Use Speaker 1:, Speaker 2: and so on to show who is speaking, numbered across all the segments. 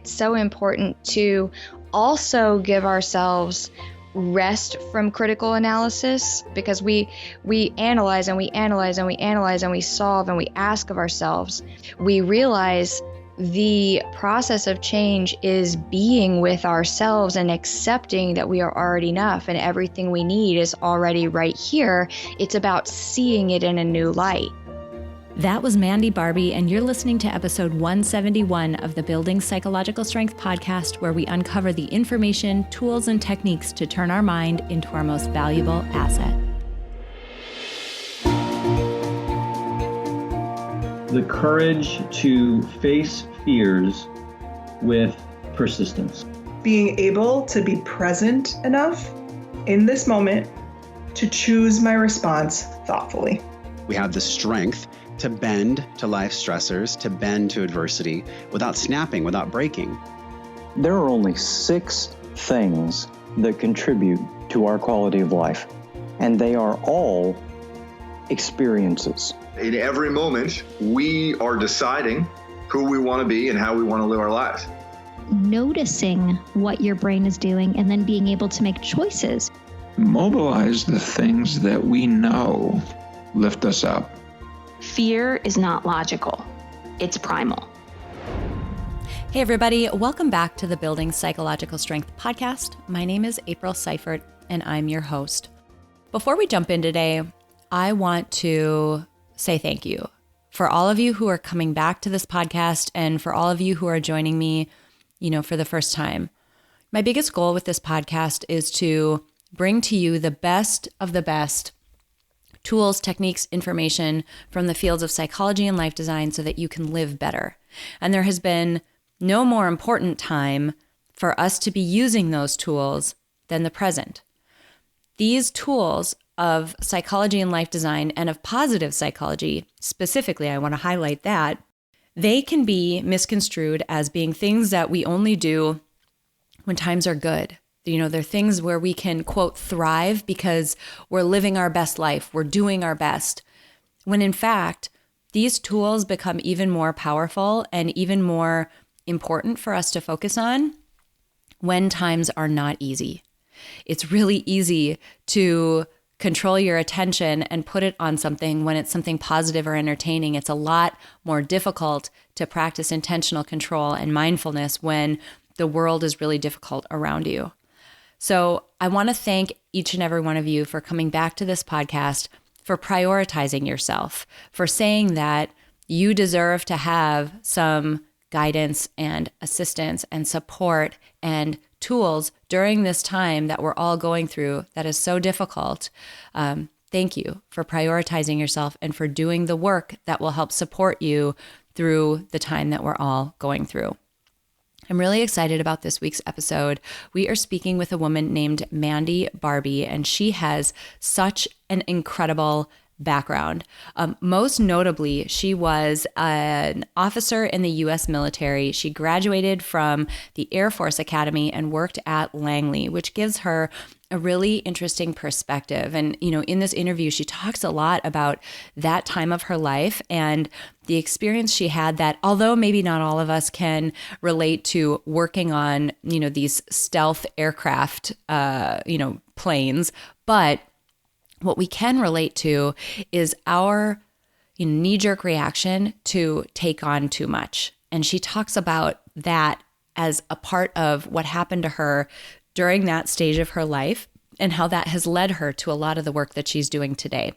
Speaker 1: It's so important to also give ourselves rest from critical analysis, because we analyze and we analyze and we analyze and we solve and we ask of ourselves. We realize the process of change is being with ourselves and accepting that we are already enough and everything we need is already right here. It's about seeing it in a new light.
Speaker 2: That was Mandy Barbee, and you're listening to episode 171 of the Building Psychological Strength podcast, where we uncover the information, tools, and techniques to turn our mind into our most valuable asset.
Speaker 3: The courage to face fears with persistence.
Speaker 4: Being able to be present enough in this moment to choose my response thoughtfully.
Speaker 5: We have the strength to bend to life stressors, to bend to adversity without snapping, without breaking.
Speaker 6: There are only 6 things that contribute to our quality of life, and they are all experiences.
Speaker 7: In every moment, we are deciding who we want to be and how we want to live our lives.
Speaker 8: Noticing what your brain is doing and then being able to make choices.
Speaker 9: Mobilize the things that we know lift us up.
Speaker 10: Fear is not logical. It's primal.
Speaker 2: Hey everybody, welcome back to the Building Psychological Strength podcast. My name is April Seifert and I'm your host. Before we jump in today, I want to say thank you for all of you who are coming back to this podcast and for all of you who are joining me, for the first time. My biggest goal with this podcast is to bring to you the best of the best tools, techniques, information from the fields of psychology and life design so that you can live better. And there has been no more important time for us to be using those tools than the present. These tools of psychology and life design and of positive psychology, specifically, I want to highlight that, they can be misconstrued as being things that we only do when times are good. They're things where we can, quote, thrive because we're living our best life, we're doing our best. When in fact, these tools become even more powerful and even more important for us to focus on when times are not easy. It's really easy to control your attention and put it on something when it's something positive or entertaining. It's a lot more difficult to practice intentional control and mindfulness when the world is really difficult around you. So I want to thank each and every one of you for coming back to this podcast, for prioritizing yourself, for saying that you deserve to have some guidance and assistance and support and tools during this time that we're all going through that is so difficult. Thank you for prioritizing yourself and for doing the work that will help support you through the time that we're all going through. I'm really excited about this week's episode. We are speaking with a woman named Mandy Barbee, and she has such an incredible background. Most notably, she was an officer in the U.S. military. She graduated from the Air Force Academy and worked at Langley, which gives her a really interesting perspective. And, in this interview, she talks a lot about that time of her life and the experience she had that, although maybe not all of us can relate to working on, these stealth aircraft, planes, but what we can relate to is our knee-jerk reaction to take on too much. And she talks about that as a part of what happened to her during that stage of her life and how that has led her to a lot of the work that she's doing today.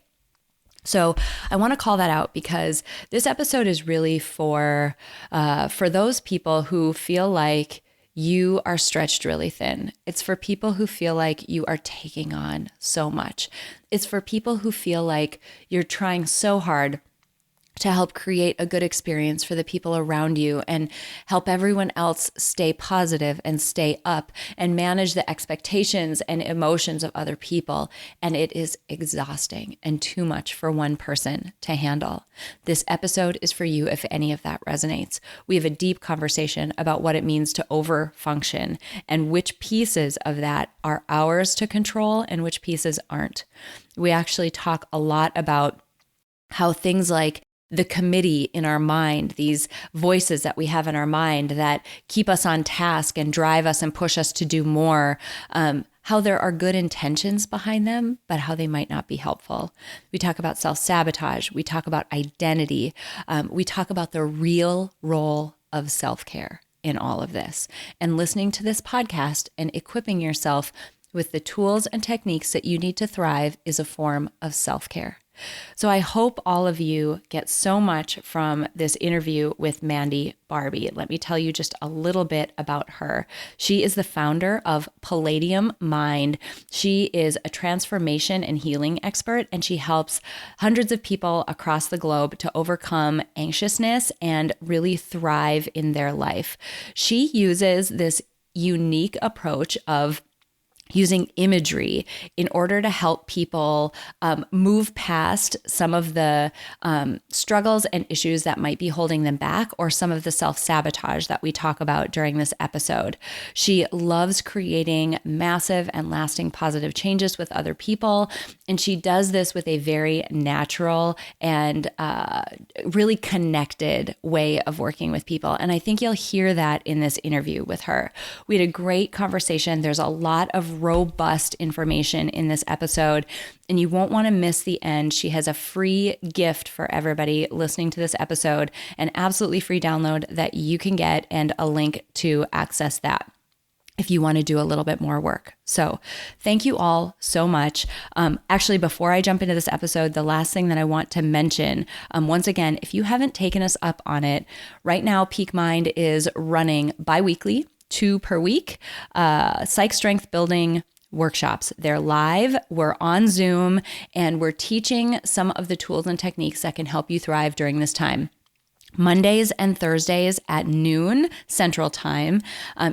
Speaker 2: So I want to call that out because this episode is really for those people who feel like you are stretched really thin. It's for people who feel like you are taking on so much. It's for people who feel like you're trying so hard to help create a good experience for the people around you and help everyone else stay positive and stay up and manage the expectations and emotions of other people. And it is exhausting and too much for one person to handle. This episode is for you if any of that resonates. We have a deep conversation about what it means to overfunction and which pieces of that are ours to control and which pieces aren't. We actually talk a lot about how things like the committee in our mind, these voices that we have in our mind that keep us on task and drive us and push us to do more, how there are good intentions behind them, but how they might not be helpful. We talk about self-sabotage. We talk about identity. We talk about the real role of self-care in all of this. And listening to this podcast and equipping yourself with the tools and techniques that you need to thrive is a form of self-care. So I hope all of you get so much from this interview with Mandy Barbee. Let me tell you just a little bit about her. She is the founder of Palladium Mind. She is a transformation and healing expert, and she helps hundreds of people across the globe to overcome anxiousness and really thrive in their life. She uses this unique approach of using imagery in order to help people move past some of the struggles and issues that might be holding them back, or some of the self-sabotage that we talk about during this episode. She loves creating massive and lasting positive changes with other people, and she does this with a very natural and really connected way of working with people. And I think you'll hear that in this interview with her. We had a great conversation. There's a lot of robust information in this episode, and you won't want to miss the end. She has a free gift for everybody listening to this episode, an absolutely free download that you can get, and a link to access that if you want to do a little bit more work. So thank you all so much. Actually, before I jump into this episode, the last thing that I want to mention, once again, if you haven't taken us up on it, right now Peak Mind is running bi-weekly, 2 per week, psych strength building workshops. They're live, we're on Zoom, and we're teaching some of the tools and techniques that can help you thrive during this time. Mondays and Thursdays at noon Central Time.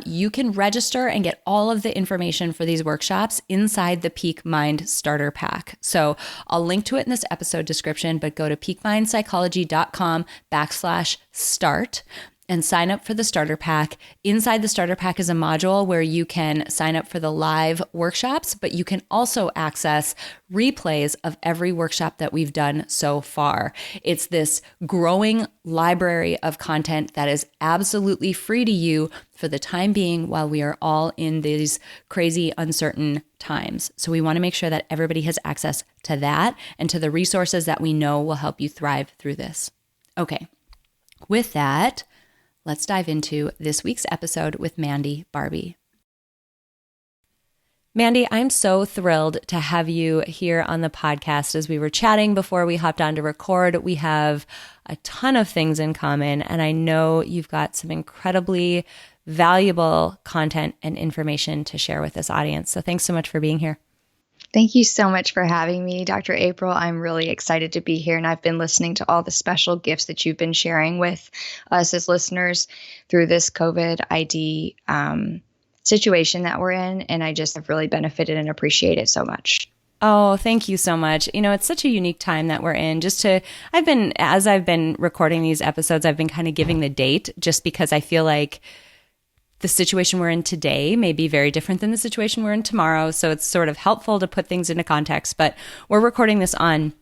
Speaker 2: You can register and get all of the information for these workshops inside the Peak Mind Starter Pack. So I'll link to it in this episode description, but go to peakmindpsychology.com/start and sign up for the starter pack. Inside the starter pack is a module where you can sign up for the live workshops, but you can also access replays of every workshop that we've done so far. It's this growing library of content that is absolutely free to you for the time being while we are all in these crazy, uncertain times. So we want to make sure that everybody has access to that and to the resources that we know will help you thrive through this. Okay, with that, let's dive into this week's episode with Mandy Barbee. Mandy, I'm so thrilled to have you here on the podcast. As we were chatting before we hopped on to record, we have a ton of things in common, and I know you've got some incredibly valuable content and information to share with this audience. So thanks so much for being here.
Speaker 1: Thank you so much for having me, Dr. April. I'm really excited to be here, and I've been listening to all the special gifts that you've been sharing with us as listeners through this COVID ID situation that we're in, and I just have really benefited and appreciate it so much.
Speaker 2: Oh, thank you so much. You know, it's such a unique time that we're in. As I've been recording these episodes, I've been kind of giving the date just because I feel like the situation we're in today may be very different than the situation we're in tomorrow. So it's sort of helpful to put things into context. But we're recording this on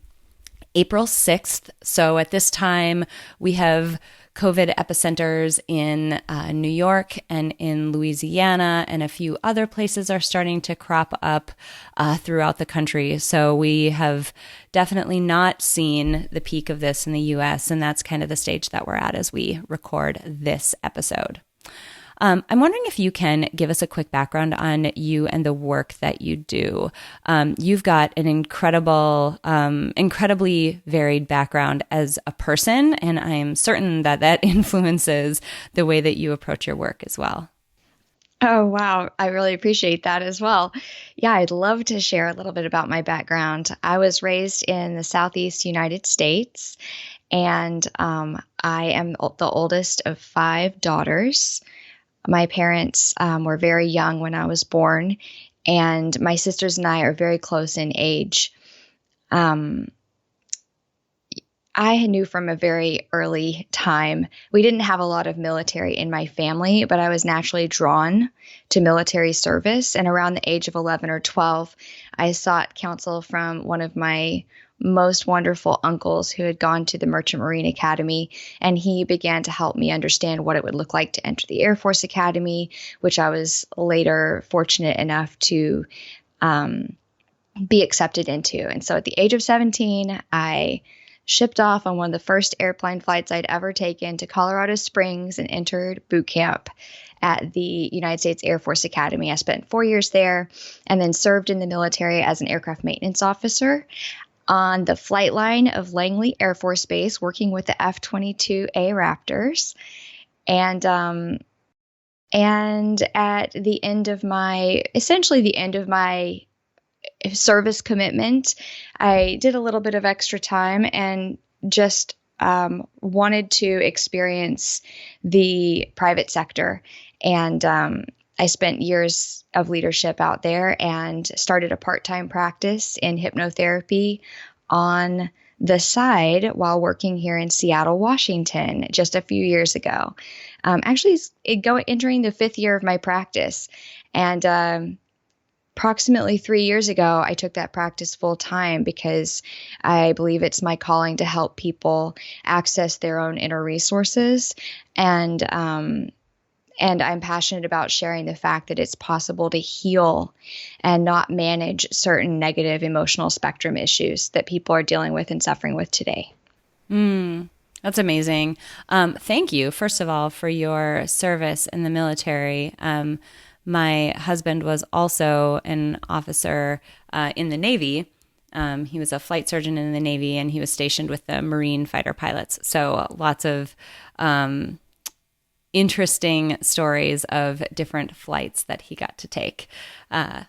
Speaker 2: April 6th. So at this time, we have COVID epicenters in New York and in Louisiana, and a few other places are starting to crop up throughout the country. So we have definitely not seen the peak of this in the US, and that's kind of the stage that we're at as we record this episode. I'm wondering if you can give us a quick background on you and the work that you do. You've got an incredibly varied background as a person, and I'm certain that that influences the way that you approach your work as well.
Speaker 1: Oh, wow. I really appreciate that as well. Yeah, I'd love to share a little bit about my background. I was raised in the Southeast United States, and I am the oldest of 5 daughters. My parents were very young when I was born, and my sisters and I are very close in age. I knew from a very early time, we didn't have a lot of military in my family, but I was naturally drawn to military service. And around the age of 11 or 12, I sought counsel from one of my most wonderful uncles who had gone to the Merchant Marine Academy, and he began to help me understand what it would look like to enter the Air Force Academy, which I was later fortunate enough to be accepted into. And so at the age of 17, I shipped off on one of the first airplane flights I'd ever taken to Colorado Springs and entered boot camp at the United States Air Force Academy. I spent 4 years there and then served in the military as an aircraft maintenance officer on the flight line of Langley Air Force Base, working with the F-22A Raptors. And at the end of my service commitment, I did a little bit of extra time and just wanted to experience the private sector. And I spent years of leadership out there and started a part-time practice in hypnotherapy on the side while working here in Seattle, Washington, just a few years ago. Actually, entering the 5th year of my practice. And approximately 3 years ago, I took that practice full time because I believe it's my calling to help people access their own inner resources. And I'm passionate about sharing the fact that it's possible to heal and not manage certain negative emotional spectrum issues that people are dealing with and suffering with today.
Speaker 2: That's amazing. Thank you, first of all, for your service in the military. My husband was also an officer in the Navy. He was a flight surgeon in the Navy, and he was stationed with the Marine fighter pilots. So lots of interesting stories of different flights that he got to take.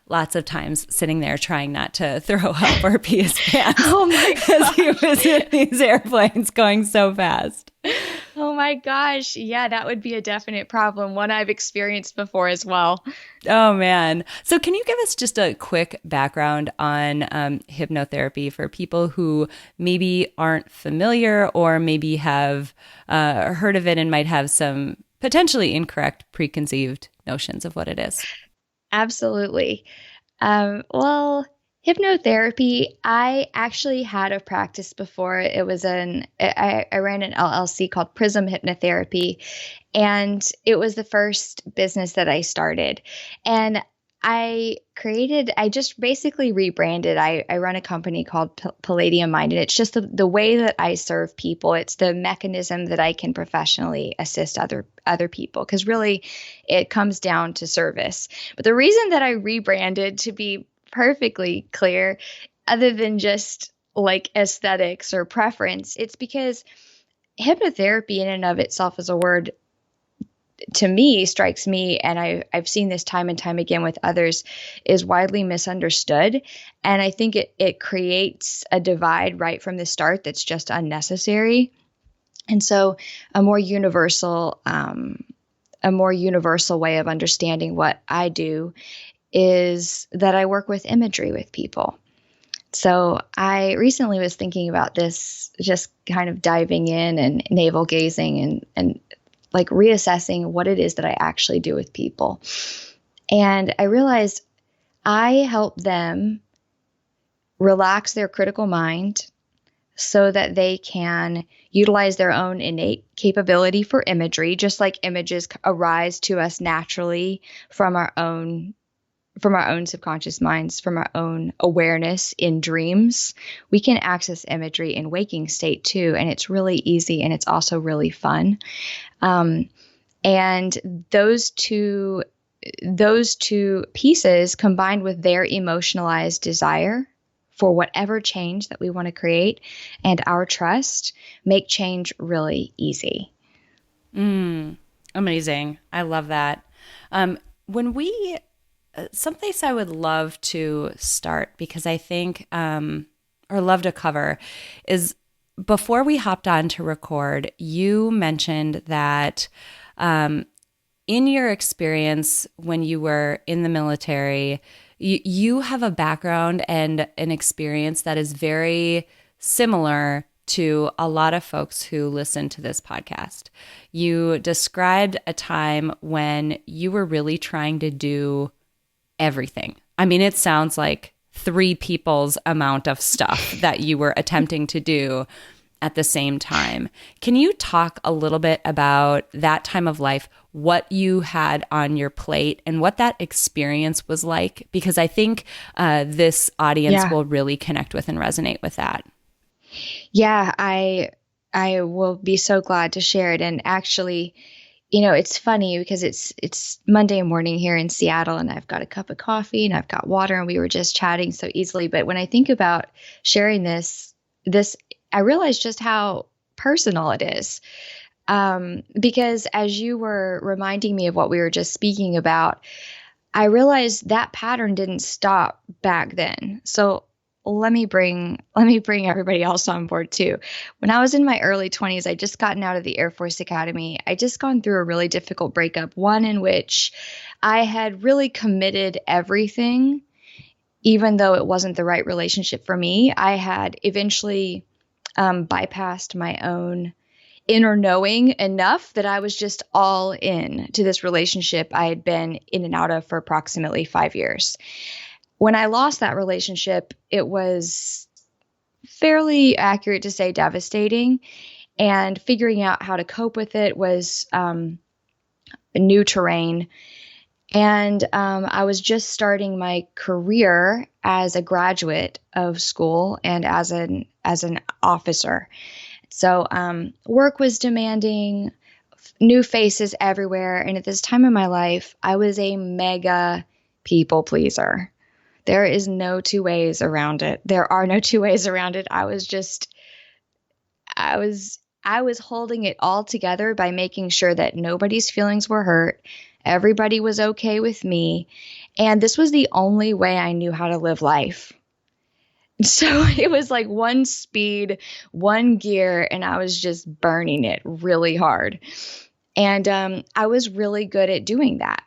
Speaker 2: Lots of times sitting there trying not to throw up or pee his pants.
Speaker 1: Oh my gosh.
Speaker 2: Because he was in these airplanes going so fast.
Speaker 1: Oh my gosh. Yeah, that would be a definite problem. One I've experienced before as well.
Speaker 2: Oh, man. So can you give us just a quick background on hypnotherapy for people who maybe aren't familiar or maybe have heard of it and might have some potentially incorrect preconceived notions of what it is?
Speaker 1: Absolutely. Well, hypnotherapy, I actually had a practice before. It was I ran an LLC called Prism Hypnotherapy, and it was the first business that I started. And I just basically rebranded. I run a company called Palladium Mind, and it's just the way that I serve people. It's the mechanism that I can professionally assist other people, because really it comes down to service. But the reason that I rebranded, to be perfectly clear, other than just like aesthetics or preference, it's because hypnotherapy in and of itself as a word, to me, strikes me, and I've seen this time and time again with others, is widely misunderstood. And I think it creates a divide right from the start that's just unnecessary. And so a more universal way of understanding what I do is that I work with imagery with people. So I recently was thinking about this, just kind of diving in and navel gazing and like reassessing what it is that I actually do with people. And I realized I help them relax their critical mind so that they can utilize their own innate capability for imagery, just like images arise to us naturally from our own subconscious minds, from our own awareness in dreams. We can access imagery in waking state too, and it's really easy, and it's also really fun. And those two pieces, combined with their emotionalized desire for whatever change that we want to create and our trust, make change really easy.
Speaker 2: Amazing. I love that. Someplace I would love to start, because I think, or love to cover, is before we hopped on to record, you mentioned that in your experience when you were in the military, you have a background and an experience that is very similar to a lot of folks who listen to this podcast. You described a time when you were really trying to do everything. I mean, it sounds like 3 people's amount of stuff that you were attempting to do at the same time. Can you talk a little bit about that time of life, what you had on your plate and what that experience was like? Because I think this audience will really connect with and resonate with that.
Speaker 1: Yeah, I will be so glad to share it. And actually, it's funny because it's Monday morning here in Seattle, and I've got a cup of coffee and I've got water, and we were just chatting so easily. But when I think about sharing this, I realize just how personal it is. Because as you were reminding me of what we were just speaking about, I realized that pattern didn't stop back then. So let me bring everybody else on board too. When I was in my early 20s, I just gotten out of the Air Force Academy. I just gone through a really difficult breakup, one in which I had really committed everything, even though it wasn't the right relationship for me. I had eventually bypassed my own inner knowing enough that I was just all in to this relationship I had been in and out of for approximately 5 years. When I lost that relationship, it was fairly accurate to say devastating, and figuring out how to cope with it was new terrain. And I was just starting my career as a graduate of school and as an officer. So work was demanding, new faces everywhere. And at this time in my life, I was a mega people pleaser. There is no two ways around it. There are no two ways around it. I was holding it all together by making sure that nobody's feelings were hurt. Everybody was okay with me. And this was the only way I knew how to live life. So it was like one speed, one gear, and I was just burning it really hard. And I was really good at doing that.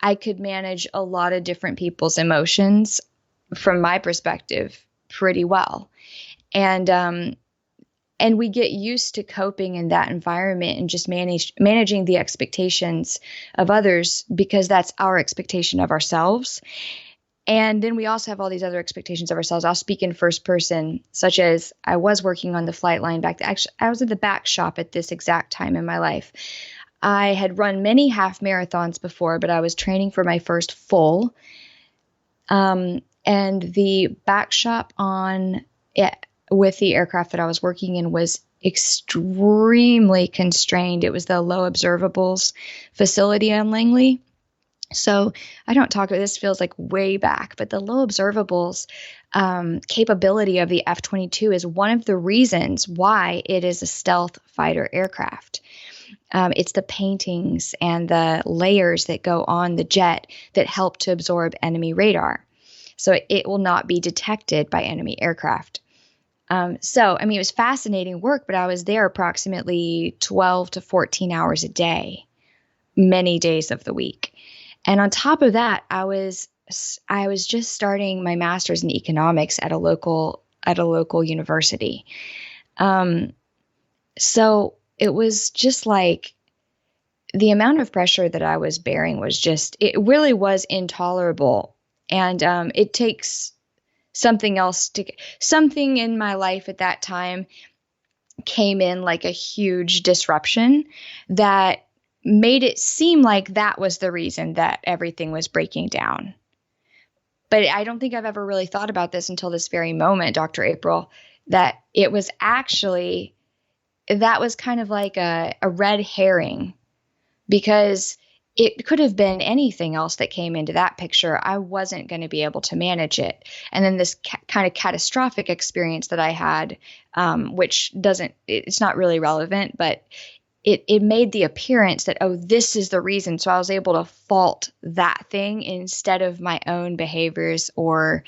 Speaker 1: I could manage a lot of different people's emotions from my perspective pretty well. And we get used to coping in that environment and just managing the expectations of others because that's our expectation of ourselves. And then we also have all these other expectations of ourselves. I'll speak in first person, such as I was working on the flight line back then. Actually, I was at the back shop at this exact time in my life. I had run many half marathons before, but I was training for my first full. And the back shop with the aircraft that I was working in was extremely constrained. It was the low observables facility on Langley. So I don't talk about this, feels like way back, but the low observables capability of the F-22 is one of the reasons why it is a stealth fighter aircraft. It's the paintings and the layers that go on the jet that help to absorb enemy radar. So it will not be detected by enemy aircraft. So, it was fascinating work, but I was there approximately 12 to 14 hours a day, many days of the week. And on top of that, I was just starting my master's in economics at a local university. So it was just like the amount of pressure that I was bearing it really was intolerable. And it takes something in my life at that time came in like a huge disruption that made it seem like that was the reason that everything was breaking down. But I don't think I've ever really thought about this until this very moment, Dr. April, that it was actually, that was kind of like a red herring, because it could have been anything else that came into that picture. I wasn't going to be able to manage it. And then this kind of catastrophic experience that I had, which it's not really relevant, but it made the appearance that, oh, this is the reason. So I was able to fault that thing instead of my own behaviors or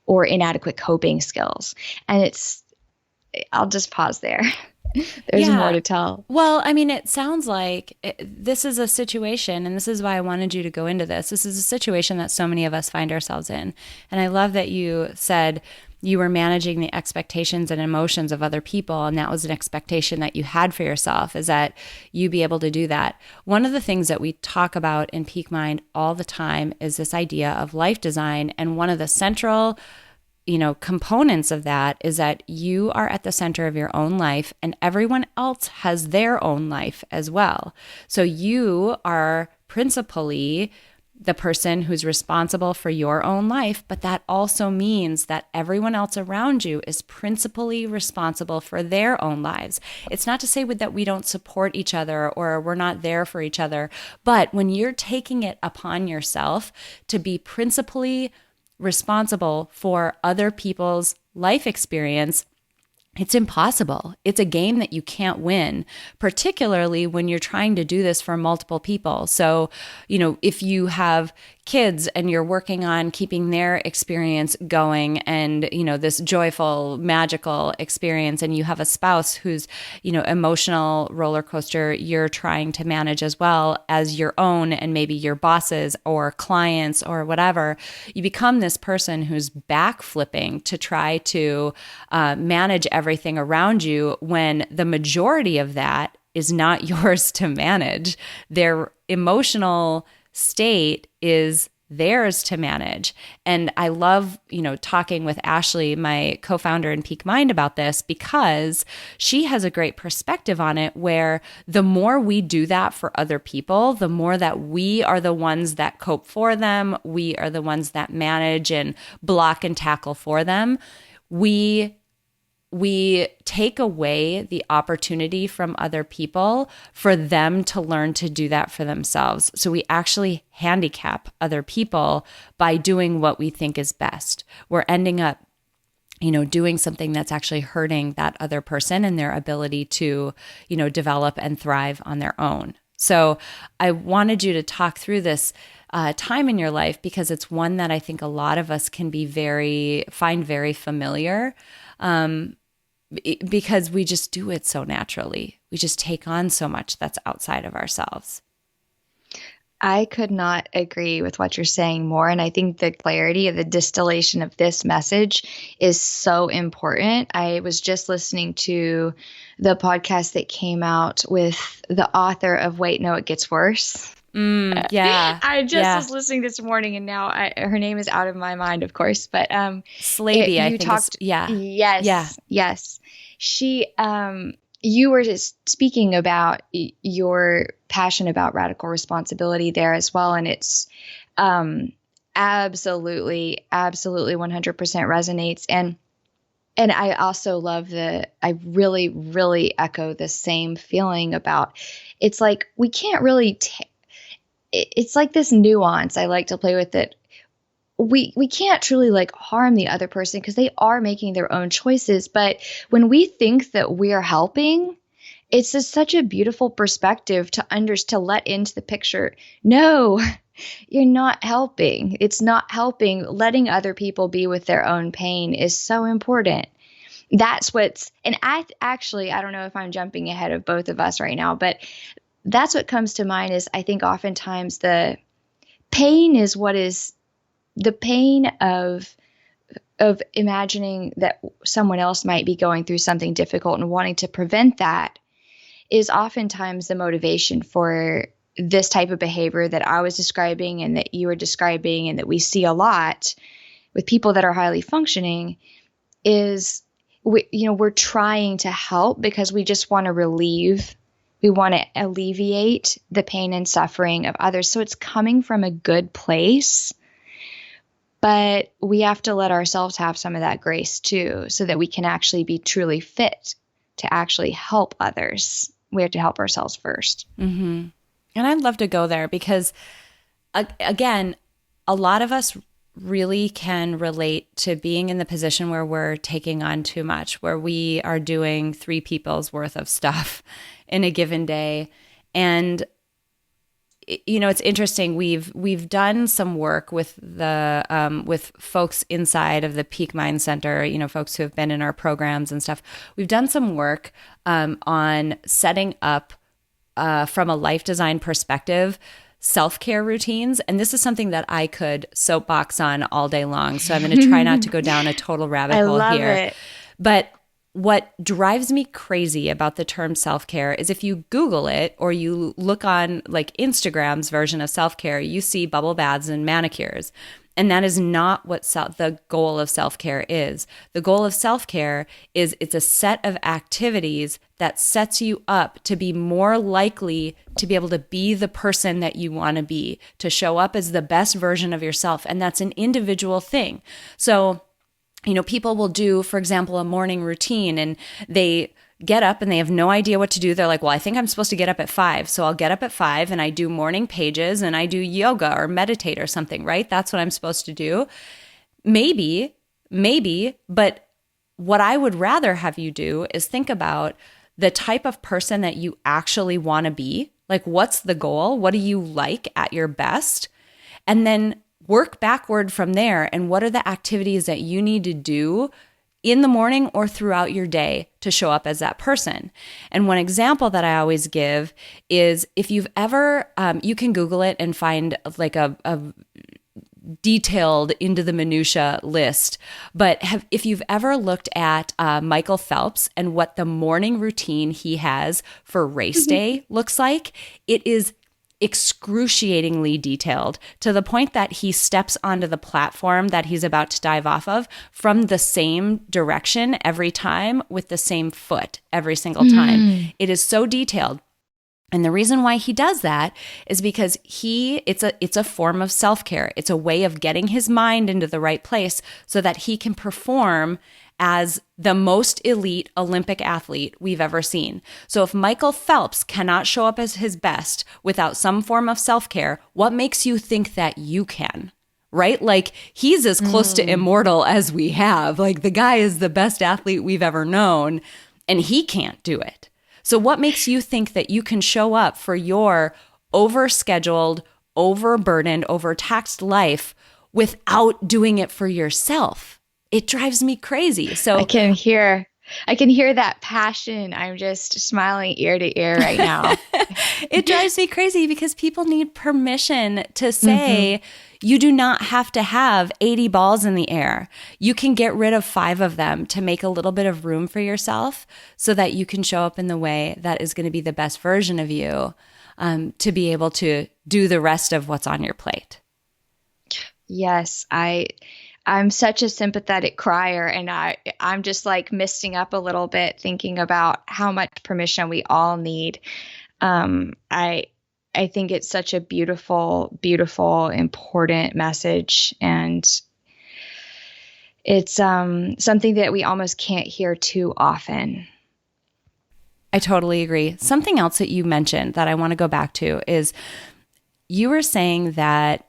Speaker 1: inadequate coping skills. And I'll just pause there. There's more to tell.
Speaker 2: Well, it sounds like this is a situation, and this is why I wanted you to go into this. This is a situation that so many of us find ourselves in. And I love that you said, You were managing the expectations and emotions of other people, and that was an expectation that you had for yourself, is that you be able to do that. One of the things that we talk about in Peak Mind all the time is this idea of life design, and one of the central components of that is that you are at the center of your own life, and everyone else has their own life as well. So you are principally the person who's responsible for your own life, but that also means that everyone else around you is principally responsible for their own lives. It's not to say that we don't support each other or we're not there for each other, but when you're taking it upon yourself to be principally responsible for other people's life experience, it's impossible. It's a game that you can't win, particularly when you're trying to do this for multiple people. So, if you have kids and you're working on keeping their experience going and, this joyful, magical experience, and you have a spouse who's, emotional roller coaster you're trying to manage as well as your own and maybe your bosses or clients or whatever, you become this person who's backflipping to try to manage everything around you when the majority of that is not yours to manage. Their emotional state is theirs to manage. And I love, talking with Ashley, my co-founder in Peak Mind, about this, because she has a great perspective on it, where the more we do that for other people, the more that we are the ones that cope for them, we are the ones that manage and block and tackle for them. We take away the opportunity from other people for them to learn to do that for themselves. So we actually handicap other people by doing what we think is best. We're ending up, doing something that's actually hurting that other person and their ability to, develop and thrive on their own. So I wanted you to talk through this time in your life, because it's one that I think a lot of us can find very familiar. Because we just do it so naturally. We just take on so much that's outside of ourselves.
Speaker 1: I could not agree with what you're saying more. And I think the clarity of the distillation of this message is so important. I was just listening to the podcast that came out with the author of Wait, No, It Gets Worse.
Speaker 2: Yeah.
Speaker 1: I just was listening this morning, and now her name is out of my mind, of course. But
Speaker 2: Slavey, I think.
Speaker 1: Yes. She, you were just speaking about your passion about radical responsibility there as well, and it's absolutely 100% resonates. And I also love I really, really echo the same feeling about. It's like we can't really. It's like this nuance. I like to play with it. We can't truly harm the other person because they are making their own choices. But when we think that we are helping, it's just such a beautiful perspective to let into the picture. No, you're not helping. It's not helping. Letting other people be with their own pain is so important. And I don't know if I'm jumping ahead of both of us right now, but that's what comes to mind is, I think oftentimes the pain is the pain of imagining that someone else might be going through something difficult and wanting to prevent that is oftentimes the motivation for this type of behavior that I was describing and that you were describing and that we see a lot with people that are highly functioning is, we're trying to help because we just want to we want to alleviate the pain and suffering of others. So it's coming from a good place, but we have to let ourselves have some of that grace too, so that we can actually be truly fit to actually help others. We have to help ourselves first.
Speaker 2: Mm-hmm. And I'd love to go there because, again, a lot of us really can relate to being in the position where we're taking on too much, where we are doing 3 people's worth of stuff in a given day. And it's interesting. We've done some work with with folks inside of the Peak Mind Center, folks who have been in our programs and stuff. We've done some work on setting up from a life design perspective self-care routines. And this is something that I could soapbox on all day long. So I'm going to try not to go down a total rabbit hole here.
Speaker 1: It.
Speaker 2: But what drives me crazy about the term self-care is if you Google it or you look on like Instagram's version of self-care, you see bubble baths and manicures. And that is not what the goal of self-care is. The goal of self-care is it's a set of activities that sets you up to be more likely to be able to be the person that you want to be, to show up as the best version of yourself. And that's an individual thing. So, people will do, for example, a morning routine and they get up and they have no idea what to do. They're like, well, I think I'm supposed to get up at 5. So I'll get up at 5 and I do morning pages and I do yoga or meditate or something, right? That's what I'm supposed to do. Maybe, but what I would rather have you do is think about the type of person that you actually want to be. Like, what's the goal? What do you like at your best? And then work backward from there. And what are the activities that you need to do in the morning or throughout your day to show up as that person? And one example that I always give is if you've ever, you can Google it and find like a detailed into the minutia list. But if you've ever looked at Michael Phelps and what the morning routine he has for race day looks like, it is excruciatingly detailed to the point that he steps onto the platform that he's about to dive off of from the same direction every time with the same foot every single time. It is so detailed. And the reason why he does that is because it's a form of self-care. It's a way of getting his mind into the right place so that he can perform as the most elite Olympic athlete we've ever seen. So if Michael Phelps cannot show up as his best without some form of self-care, what makes you think that you can? Right? Like, he's as close to immortal as we have. Like, the guy is the best athlete we've ever known, and he can't do it. So what makes you think that you can show up for your overscheduled, overburdened, overtaxed life without doing it for yourself? It drives me crazy. So
Speaker 1: I can hear that passion. I'm just smiling ear to ear right now.
Speaker 2: It drives me crazy because people need permission to say, you do not have to have 80 balls in the air. You can get rid of 5 of them to make a little bit of room for yourself so that you can show up in the way that is going to be the best version of you, to be able to do the rest of what's on your plate.
Speaker 1: Yes, I'm such a sympathetic crier, and I'm just like misting up a little bit thinking about how much permission we all need. I think it's such a beautiful, beautiful, important message, and it's something that we almost can't hear too often.
Speaker 2: I totally agree. Something else that you mentioned that I want to go back to is you were saying that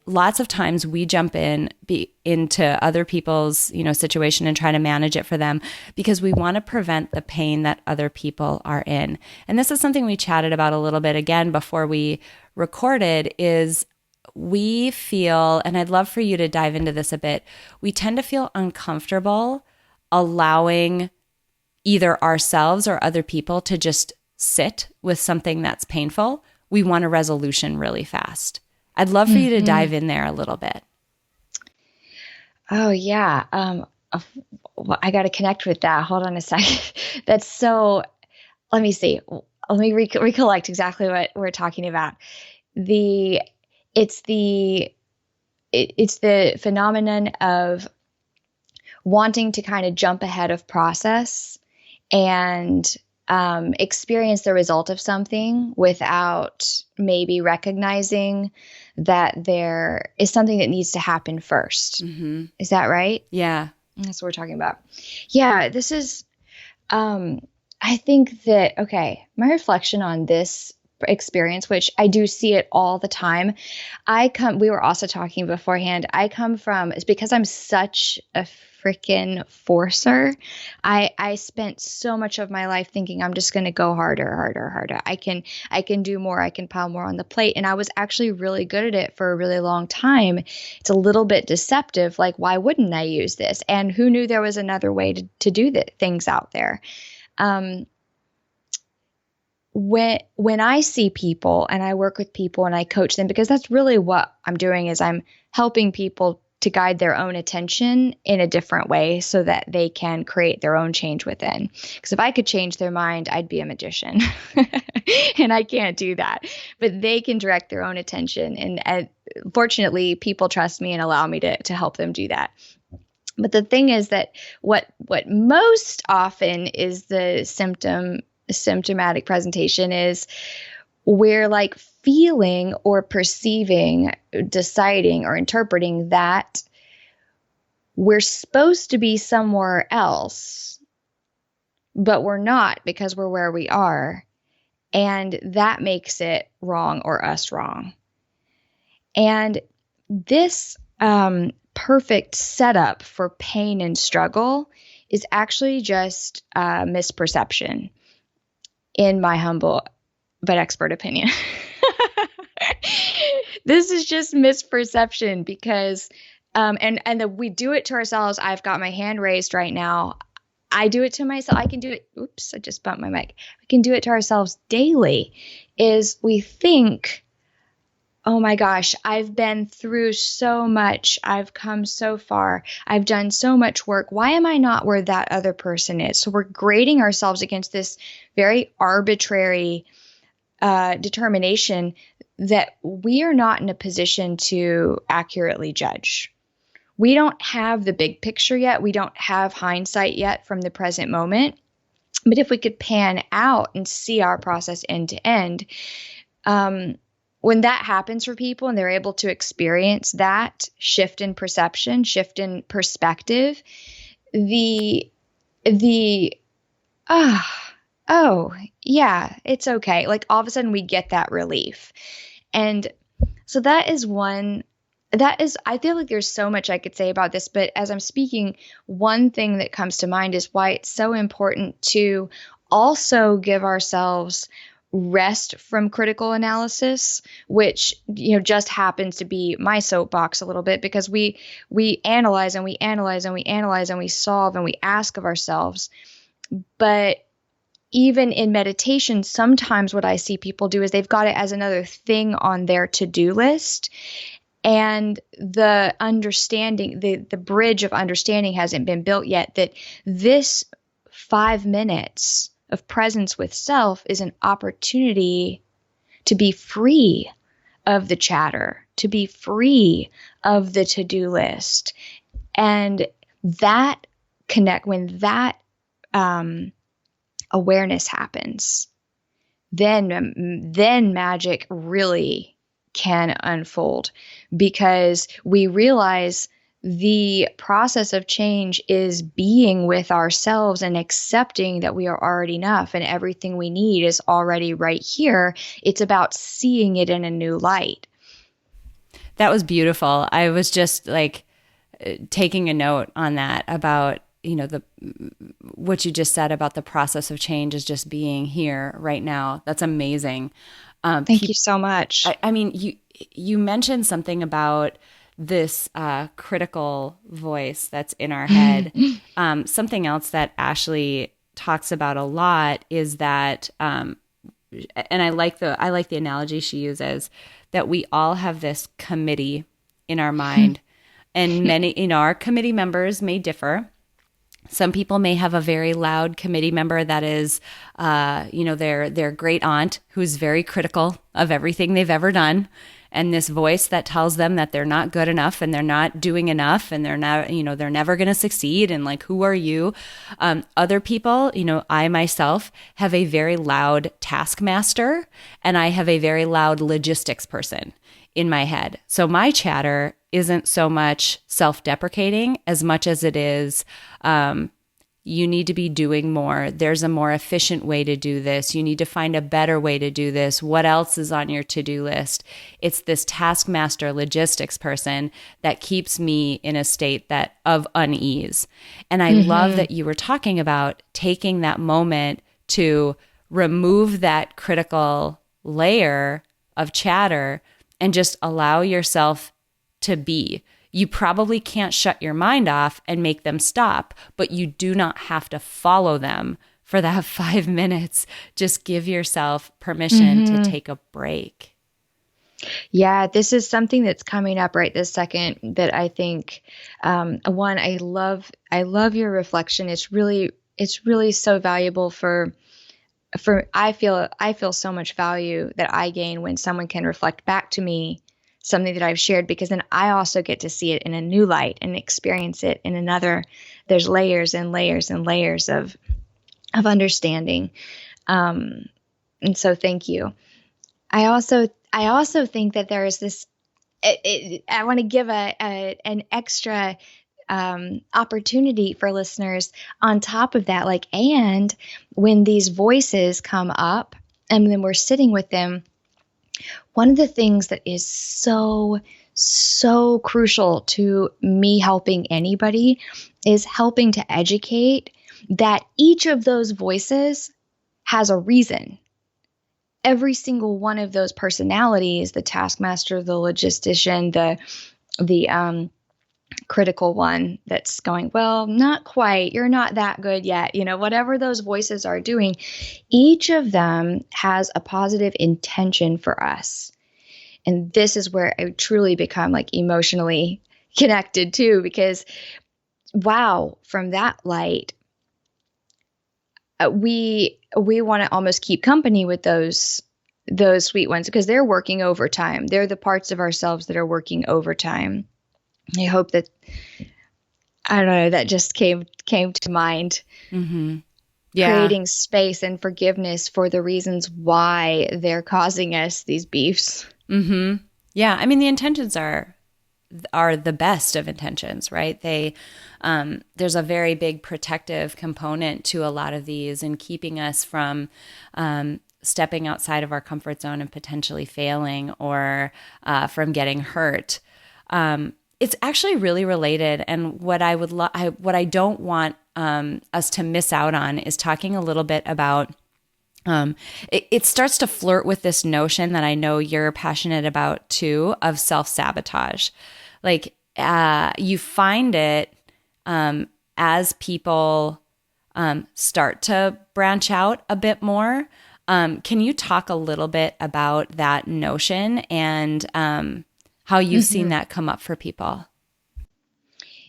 Speaker 2: lots of times we jump into other people's, situation and try to manage it for them because we want to prevent the pain that other people are in. And this is something we chatted about a little bit again before we recorded is we feel, and I'd love for you to dive into this a bit, we tend to feel uncomfortable allowing either ourselves or other people to just sit with something that's painful. We want a resolution really fast. I'd love for you to dive in there a little bit.
Speaker 1: Oh, yeah. Well, I got to connect with that. Hold on a second. That's so, let me see. Let me recollect exactly what we're talking about. It's the phenomenon of wanting to kind of jump ahead of process and experience the result of something without maybe recognizing that there is something that needs to happen first. Is that right?
Speaker 2: Yeah.
Speaker 1: That's what we're talking about. Yeah, this is, I think that, okay, my reflection on this experience, which I do see it all the time. We were also talking beforehand, it's because I'm such a freaking forcer. I spent so much of my life thinking I'm just going to go harder. I can do more. I can pile more on the plate. And I was actually really good at it for a really long time. It's a little bit deceptive. Like, why wouldn't I use this? And who knew there was another way to do things out there? when I see people and I work with people and I coach them, because that's really what I'm doing, is I'm helping people to guide their own attention in a different way so that they can create their own change within. Because if I could change their mind, I'd be a magician. And I can't do that. But they can direct their own attention. And fortunately, people trust me and allow me to help them do that. But the thing is that what most often is the symptomatic presentation is we're like feeling or perceiving, deciding or interpreting that we're supposed to be somewhere else, but we're not, because we're where we are. And that makes it wrong or us wrong. And this perfect setup for pain and struggle is actually just misperception, in my humble but expert opinion. This is just misperception because, we do it to ourselves. I've got my hand raised right now. I do it to myself. I can do it. Oops, I just bumped my mic. We can do it to ourselves daily. Is we think, oh my gosh, I've been through so much. I've come so far. I've done so much work. Why am I not where that other person is? So we're grading ourselves against this very arbitrary determination that we are not in a position to accurately judge. We don't have the big picture yet. We don't have hindsight yet from the present moment. But if we could pan out and see our process end to end, when that happens for people and they're able to experience that shift in perception, shift in perspective, oh, yeah, it's okay. Like all of a sudden we get that relief. And so I feel like there's so much I could say about this, but as I'm speaking, one thing that comes to mind is why it's so important to also give ourselves rest from critical analysis, which, just happens to be my soapbox a little bit, because we analyze and we analyze and we analyze and we solve and we ask of ourselves. But even in meditation, sometimes what I see people do is they've got it as another thing on their to-do list. And the understanding, the bridge of understanding hasn't been built yet, that this 5 minutes of presence with self is an opportunity to be free of the chatter, to be free of the to-do list. And that when that awareness happens, then magic really can unfold, because we realize the process of change is being with ourselves and accepting that we are already enough and everything we need is already right here. It's about seeing it in a new light.
Speaker 2: That was beautiful. I was just like taking a note on that about, what you just said about the process of change is just being here right now. That's amazing.
Speaker 1: Thank you so much.
Speaker 2: I mean, you mentioned something about this critical voice that's in our head. Something else that Ashley talks about a lot is that, and I like the analogy she uses, that we all have this committee in our mind, and many, our committee members may differ. Some people may have a very loud committee member that is, their great aunt who's very critical of everything they've ever done. And this voice that tells them that they're not good enough and they're not doing enough and they're not, they're never going to succeed. And like, who are you? Other people, I myself have a very loud taskmaster and I have a very loud logistics person in my head. So my chatter isn't so much self-deprecating as much as it is, you need to be doing more. There's a more efficient way to do this. You need to find a better way to do this. What else is on your to-do list? It's this taskmaster logistics person that keeps me in a state of unease. And I love that you were talking about taking that moment to remove that critical layer of chatter and just allow yourself to be. You probably can't shut your mind off and make them stop, but you do not have to follow them for that 5 minutes, just give yourself permission to take a break.
Speaker 1: Yeah, this is something that's coming up right this second that I think, one, I love your reflection. It's really so valuable for I feel so much value that I gain when someone can reflect back to me something that I've shared, because then I also get to see it in a new light and experience it in another. There's layers and layers and layers of understanding. And so thank you. I also think that there is this, I want to give an extra opportunity for listeners on top of that. Like, and when these voices come up and then we're sitting with them, one of the things that is so crucial to me helping anybody is helping to educate that each of those voices has a reason. Every single one of those personalities, the taskmaster, the logistician, the critical one that's going, well, not quite, you're not that good yet, whatever those voices are doing, each of them has a positive intention for us. And this is where I truly become like emotionally connected too, because wow, from that light, we want to almost keep company with those sweet ones, because they're working overtime. They're the parts of ourselves that are working overtime. I hope that, I don't know, that just came to mind.
Speaker 2: Mm-hmm. Yeah.
Speaker 1: Creating space and forgiveness for the reasons why they're causing us these beefs.
Speaker 2: Mm-hmm. Yeah. I mean, the intentions are the best of intentions, right? There's a very big protective component to a lot of these, and keeping us from stepping outside of our comfort zone and potentially failing, or from getting hurt. It's actually really related. And what what I don't want us to miss out on is talking a little bit about, it starts to flirt with this notion that I know you're passionate about too, of self-sabotage. Like, you find it as people start to branch out a bit more. Can you talk a little bit about that notion and how you've seen that come up for people?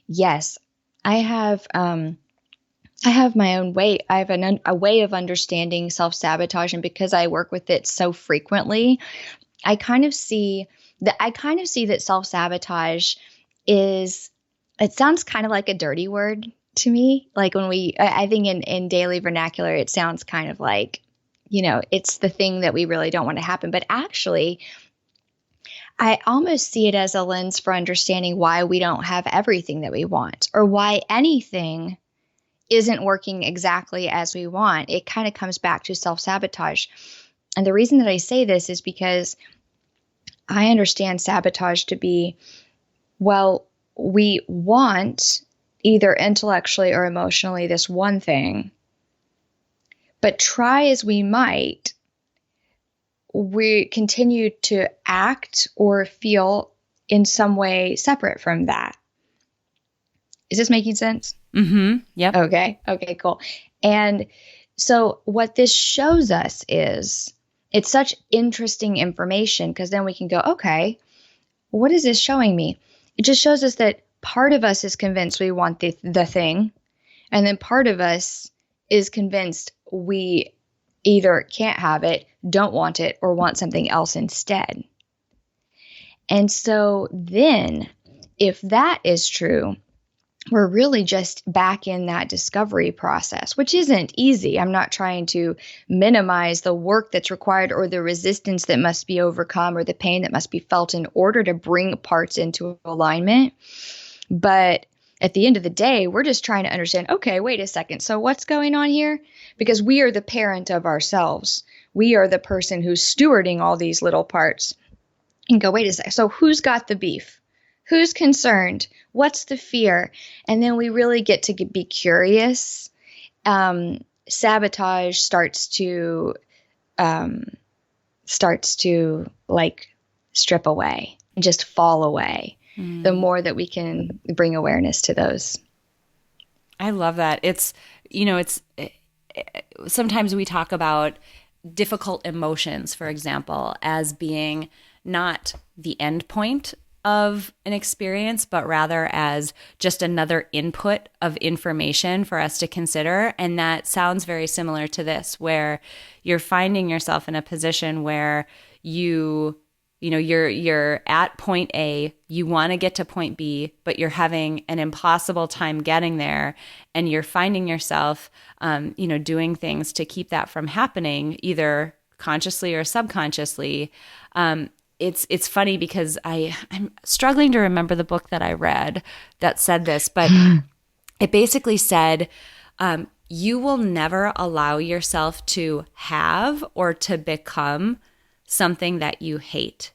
Speaker 1: Yes, I have my own way. I have a way of understanding self-sabotage, and because I work with it so frequently, I kind of see that self-sabotage is, it sounds kind of like a dirty word to me. Like when I think in daily vernacular, it sounds kind of like, it's the thing that we really don't want to happen. But actually, I almost see it as a lens for understanding why we don't have everything that we want, or why anything isn't working exactly as we want. It kind of comes back to self-sabotage. And the reason that I say this is because I understand sabotage to be, well, we want either intellectually or emotionally this one thing, but try as we might, we continue to act or feel in some way separate from that. Is this making sense?
Speaker 2: Mm-hmm. Yep.
Speaker 1: Okay, cool. And so what this shows us is, it's such interesting information, because then we can go, okay, what is this showing me? It just shows us that part of us is convinced we want the thing, and then part of us is convinced we either can't have it, don't want it, or want something else instead. And so then, if that is true, we're really just back in that discovery process, which isn't easy. I'm not trying to minimize the work that's required, or the resistance that must be overcome, or the pain that must be felt in order to bring parts into alignment. But at the end of the day, we're just trying to understand, okay, wait a second. So what's going on here? Because we are the parent of ourselves. We are the person who's stewarding all these little parts. And go, wait a second. So who's got the beef? Who's concerned? What's the fear? And then we really get to be curious. Sabotage starts to like strip away and just fall away. The more that we can bring awareness to those.
Speaker 2: I love that. It's sometimes we talk about difficult emotions, for example, as being not the end point of an experience, but rather as just another input of information for us to consider. And that sounds very similar to this, where you're finding yourself in a position where you're at point A, you want to get to point B, but you're having an impossible time getting there, and you're finding yourself, doing things to keep that from happening, either consciously or subconsciously. It's funny because I'm struggling to remember the book that I read that said this, but it basically said, you will never allow yourself to have or to become something that you hate.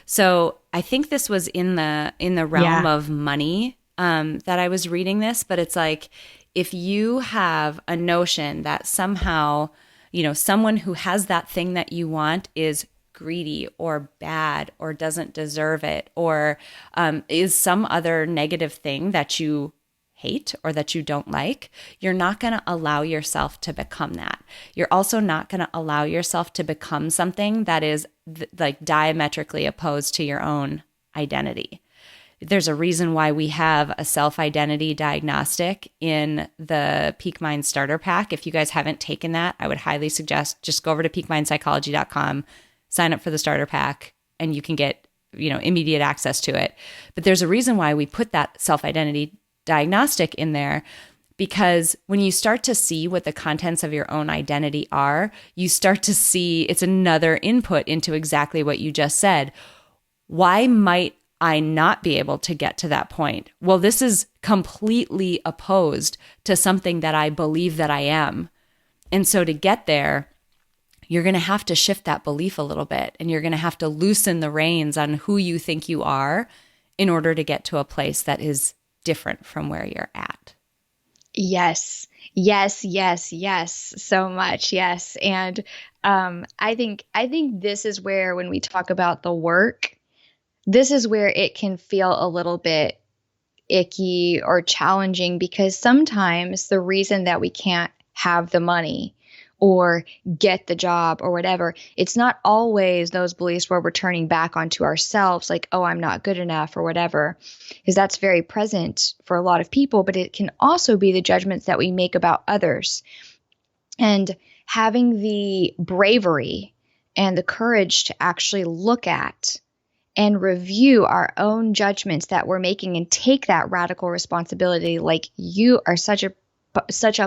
Speaker 2: So I think this was in the realm of money that I was reading this, but it's like, if you have a notion that somehow, someone who has that thing that you want is greedy or bad or doesn't deserve it, or is some other negative thing that you hate or that you don't like, you're not going to allow yourself to become that. You're also not going to allow yourself to become something that is like diametrically opposed to your own identity. There's a reason why we have a self-identity diagnostic in the Peak Mind Starter Pack. If you guys haven't taken that, I would highly suggest just go over to peakmindpsychology.com, sign up for the starter pack, and you can get, immediate access to it. But there's a reason why we put that self-identity diagnostic in there, because when you start to see what the contents of your own identity are, you start to see it's another input into exactly what you just said. Why might I not be able to get to that point? Well, this is completely opposed to something that I believe that I am. And so to get there, you're going to have to shift that belief a little bit, and you're going to have to loosen the reins on who you think you are in order to get to a place that is different from where you're at.
Speaker 1: Yes, so much. Yes. And I think this is where, when we talk about the work, this is where it can feel a little bit icky or challenging, because sometimes the reason that we can't have the money or get the job or whatever, it's not always those beliefs where we're turning back onto ourselves, like, oh, I'm not good enough or whatever, because that's very present for a lot of people. But it can also be the judgments that we make about others. And having the bravery and the courage to actually look at and review our own judgments that we're making and take that radical responsibility, like you are such a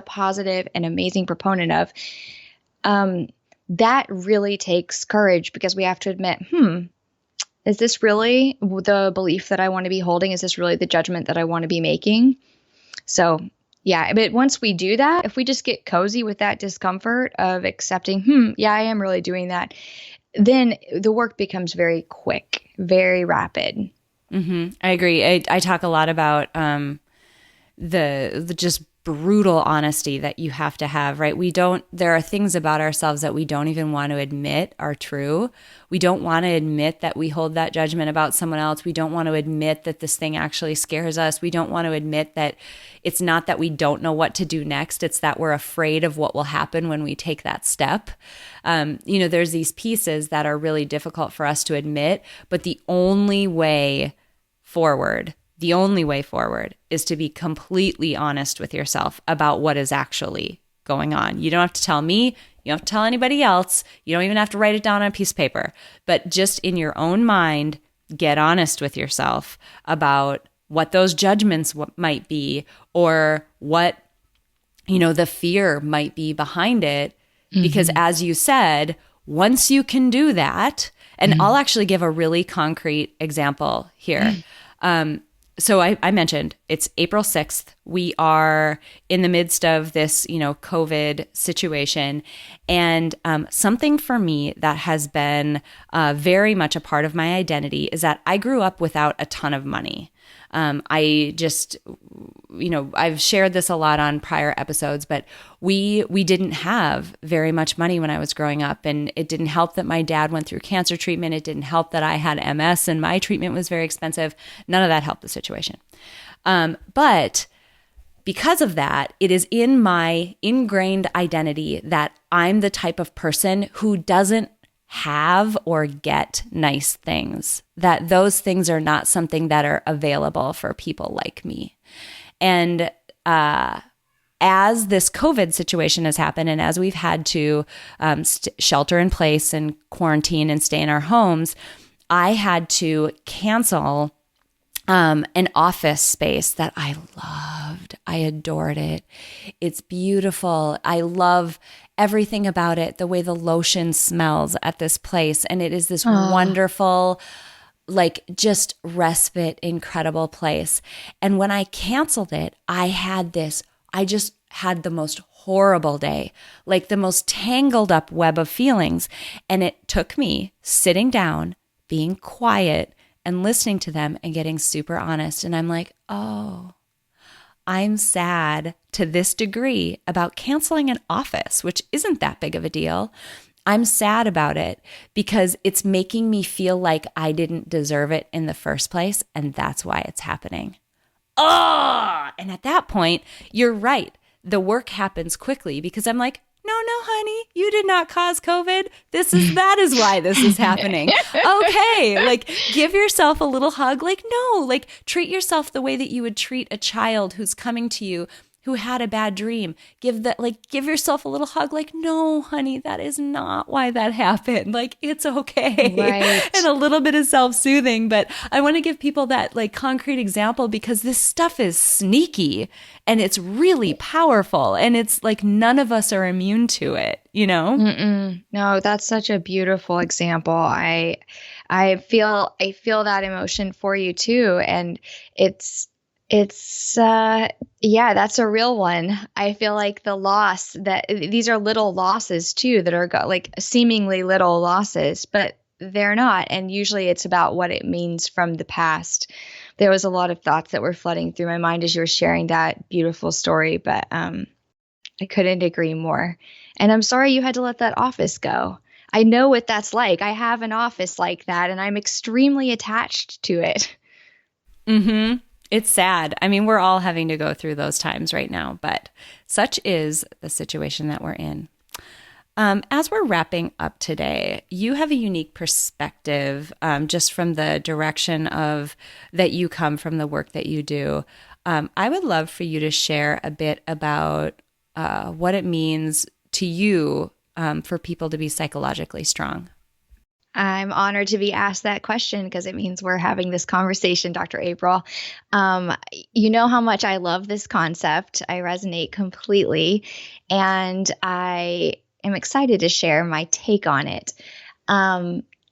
Speaker 1: positive and amazing proponent of, that really takes courage, because we have to admit, is this really the belief that I want to be holding? Is this really the judgment that I want to be making? So yeah, but once we do that, if we just get cozy with that discomfort of accepting, I am really doing that, then the work becomes very quick, very rapid.
Speaker 2: Mm-hmm. I agree. I talk a lot about the just brutal honesty that you have to have, right? There are things about ourselves that we don't even want to admit are true. We don't want to admit that we hold that judgment about someone else. We don't want to admit that this thing actually scares us. We don't want to admit that it's not that we don't know what to do next. It's that we're afraid of what will happen when we take that step. There's these pieces that are really difficult for us to admit, but the only way forward is to be completely honest with yourself about what is actually going on. You don't have to tell me, you don't have to tell anybody else, you don't even have to write it down on a piece of paper, but just in your own mind, get honest with yourself about what those judgments might be, or what, the fear might be behind it. Mm-hmm. Because as you said, once you can do that, and I'll actually give a really concrete example here. So I mentioned it's April 6th. We are in the midst of this, COVID situation. And something for me that has been very much a part of my identity is that I grew up without a ton of money. I just, I've shared this a lot on prior episodes, but we didn't have very much money when I was growing up, and it didn't help that my dad went through cancer treatment. It didn't help that I had MS and my treatment was very expensive. None of that helped the situation. But because of that, it is in my ingrained identity that I'm the type of person who doesn't have or get nice things, that those things are not something that are available for people like me. And as this COVID situation has happened, and as we've had to shelter in place and quarantine and stay in our homes, I had to cancel an office space that I loved. I adored it. It's beautiful. I love everything about it, the way the lotion smells at this place. And it is this wonderful, like just respite, incredible place. And when I canceled it, I just had the most horrible day, like the most tangled up web of feelings. And it took me sitting down, being quiet, and listening to them and getting super honest. And I'm like, oh, I'm sad to this degree about canceling an office, which isn't that big of a deal. I'm sad about it because it's making me feel like I didn't deserve it in the first place. And that's why it's happening. Oh, and at that point, you're right. The work happens quickly because I'm like, no, honey, you did not cause COVID. That is why this is happening. Okay. Like, give yourself a little hug. Like, no, like treat yourself the way that you would treat a child who's coming to you who had a bad dream. Give yourself a little hug. Like, no, honey, that is not why that happened. Like, it's okay.
Speaker 1: Right.
Speaker 2: And a little bit of self-soothing. But I want to give people that like concrete example because this stuff is sneaky and it's really powerful. And it's like none of us are immune to it, you know?
Speaker 1: No, that's such a beautiful example. I feel that emotion for you too. And it's that's a real one. I feel like the loss that these are little losses too, that are like seemingly little losses, but they're not. And usually it's about what it means from the past. There was a lot of thoughts that were flooding through my mind as you were sharing that beautiful story, but I couldn't agree more. And I'm sorry you had to let that office go. I know what that's like. I have an office like that and I'm extremely attached to it.
Speaker 2: Mm-hmm. It's sad. I mean, we're all having to go through those times right now, but such is the situation that we're in. As we're wrapping up today, you have a unique perspective just from the direction of that you come from the work that you do. I would love for you to share a bit about what it means to you for people to be psychologically strong.
Speaker 1: I'm honored to be asked that question because it means we're having this conversation, Dr. April. You know how much I love this concept. I resonate completely, and I am excited to share my take on it.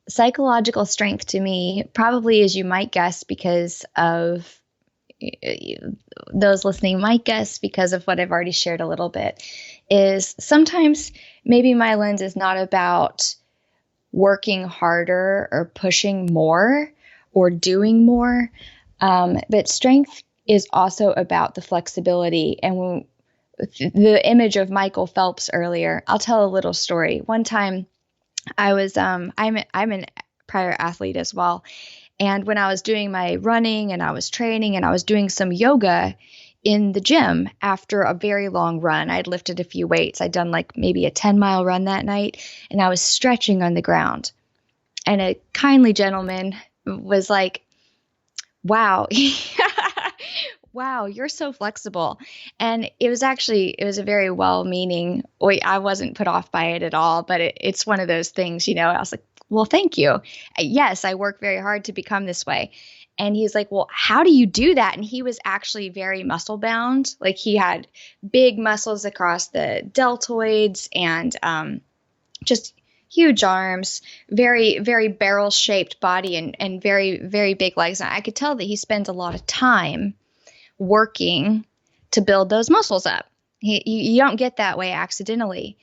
Speaker 1: Psychological strength to me, probably as you might guess, because of those listening might guess because of what I've already shared a little bit, is sometimes maybe my lens is not about working harder or pushing more or doing more. But strength is also about the flexibility. And the image of Michael Phelps earlier, I'll tell a little story. One time I was, I'm an prior athlete as well. And when I was doing my running and I was training and I was doing some yoga in the gym after a very long run, I'd lifted a few weights. I'd done like maybe a 10-mile run that night, and I was stretching on the ground. And a kindly gentleman was like, wow, wow, you're so flexible. And it was a very well-meaning, I wasn't put off by it at all, but it's one of those things, you know, I was like, well, thank you. Yes, I work very hard to become this way. And he's like, well, how do you do that? And he was actually very muscle bound. Like he had big muscles across the deltoids and just huge arms, very, very barrel shaped body and very, very big legs. And I could tell that he spends a lot of time working to build those muscles up. You don't get that way accidentally.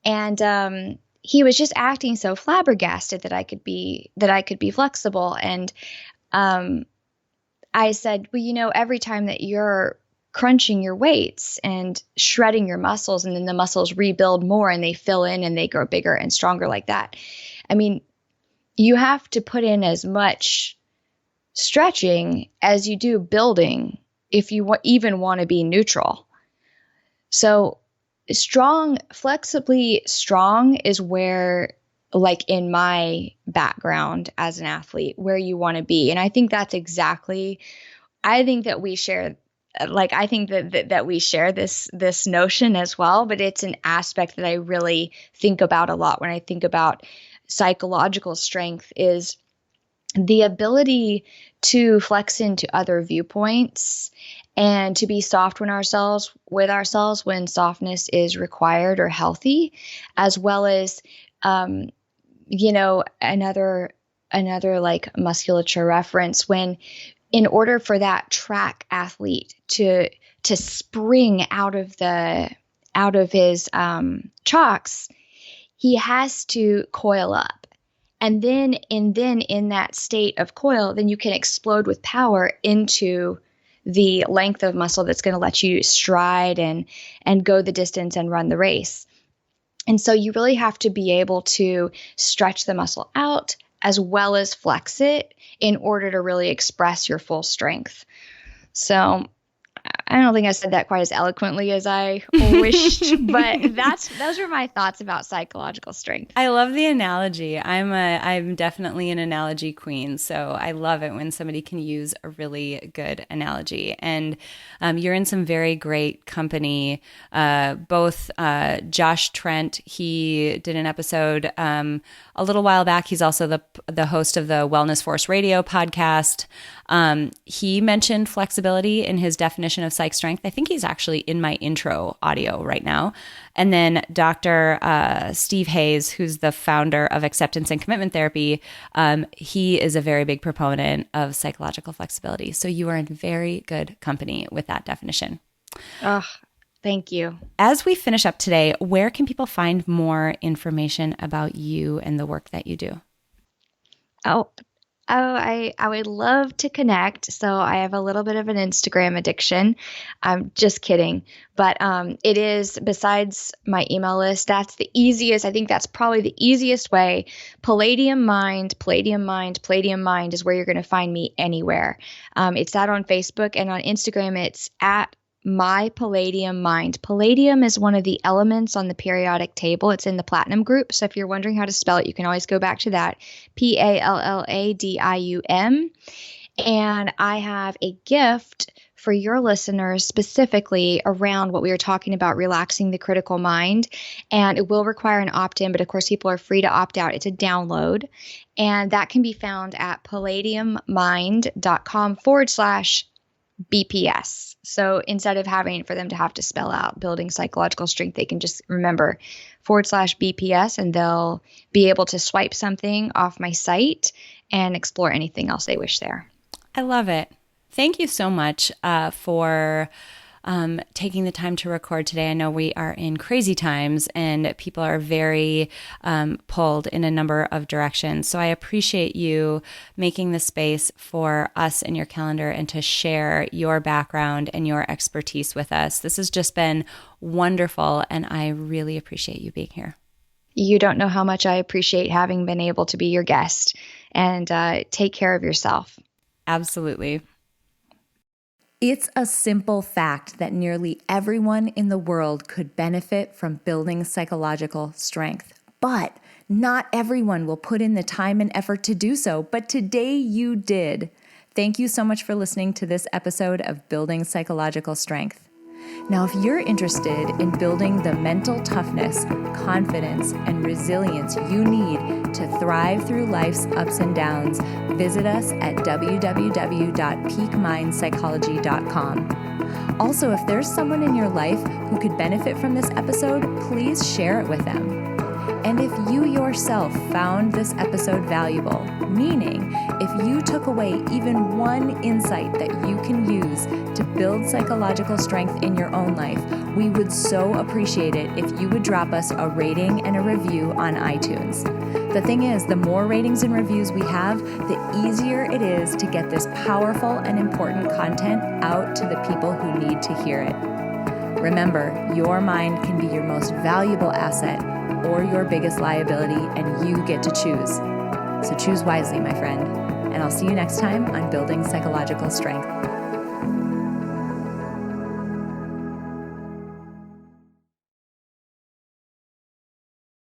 Speaker 1: And he was just acting so flabbergasted that I could be flexible. And I said, well, you know, every time that you're crunching your weights and shredding your muscles, and then the muscles rebuild more and they fill in and they grow bigger and stronger like that. I mean, you have to put in as much stretching as you do building if you even want to be neutral. So flexibly strong is where, like in my background as an athlete, where you want to be. And I think that's exactly, I think that we share, I think that we share this notion as well, but it's an aspect that I really think about a lot when I think about psychological strength, is the ability to flex into other viewpoints and to be soft with ourselves when softness is required or healthy, as well as, another like musculature reference, when in order for that track athlete to spring out of his chocks, he has to coil up. And then in that state of coil, then you can explode with power into the length of muscle that's going to let you stride and go the distance and run the race. And so you really have to be able to stretch the muscle out as well as flex it in order to really express your full strength. So I don't think I said that quite as eloquently as I wished, but those are my thoughts about psychological strength.
Speaker 2: I love the analogy. I'm definitely an analogy queen, so I love it when somebody can use a really good analogy. And you're in some very great company. Both Josh Trent, he did an episode a little while back. He's also the host of the Wellness Force Radio podcast. He mentioned flexibility in his definition of psych strength. I think he's actually in my intro audio right now. And then Dr. Steve Hayes, who's the founder of Acceptance and Commitment Therapy, he is a very big proponent of psychological flexibility. So you are in very good company with that definition.
Speaker 1: Oh, thank you.
Speaker 2: As we finish up today, where can people find more information about you and the work that you do?
Speaker 1: I would love to connect. So I have a little bit of an Instagram addiction. I'm just kidding. But it is, besides my email list, that's the easiest. I think that's probably the easiest way. Palladium Mind is where you're going to find me anywhere. It's that on Facebook, and on Instagram, it's at My Palladium Mind. Palladium is one of the elements on the periodic table. It's in the platinum group. So if you're wondering how to spell it, you can always go back to that. Palladium. And I have a gift for your listeners specifically around what we were talking about, relaxing the critical mind. And it will require an opt-in, but of course people are free to opt out. It's a download. And that can be found at palladiummind.com/BPS. So instead of having for them to have to spell out building psychological strength, they can just remember /BPS, and they'll be able to swipe something off my site and explore anything else they wish there.
Speaker 2: I love it. Thank you so much for taking the time to record today. I know we are in crazy times and people are very pulled in a number of directions. So I appreciate you making the space for us in your calendar and to share your background and your expertise with us. This has just been wonderful, and I really appreciate you being here.
Speaker 1: You don't know how much I appreciate having been able to be your guest, and take care of yourself.
Speaker 2: Absolutely. It's a simple fact that nearly everyone in the world could benefit from building psychological strength, but not everyone will put in the time and effort to do so. But today you did. Thank you so much for listening to this episode of Building Psychological Strength. Now, if you're interested in building the mental toughness, confidence, and resilience you need to thrive through life's ups and downs, visit us at www.peakmindpsychology.com. Also, if there's someone in your life who could benefit from this episode, please share it with them. And if you yourself found this episode valuable, meaning if you took away even one insight that you can use to build psychological strength in your own life, we would so appreciate it if you would drop us a rating and a review on iTunes. The thing is, the more ratings and reviews we have, the easier it is to get this powerful and important content out to the people who need to hear it. Remember, your mind can be your most valuable asset or your biggest liability, and you get to choose. So choose wisely, my friend. And I'll see you next time on Building Psychological Strength.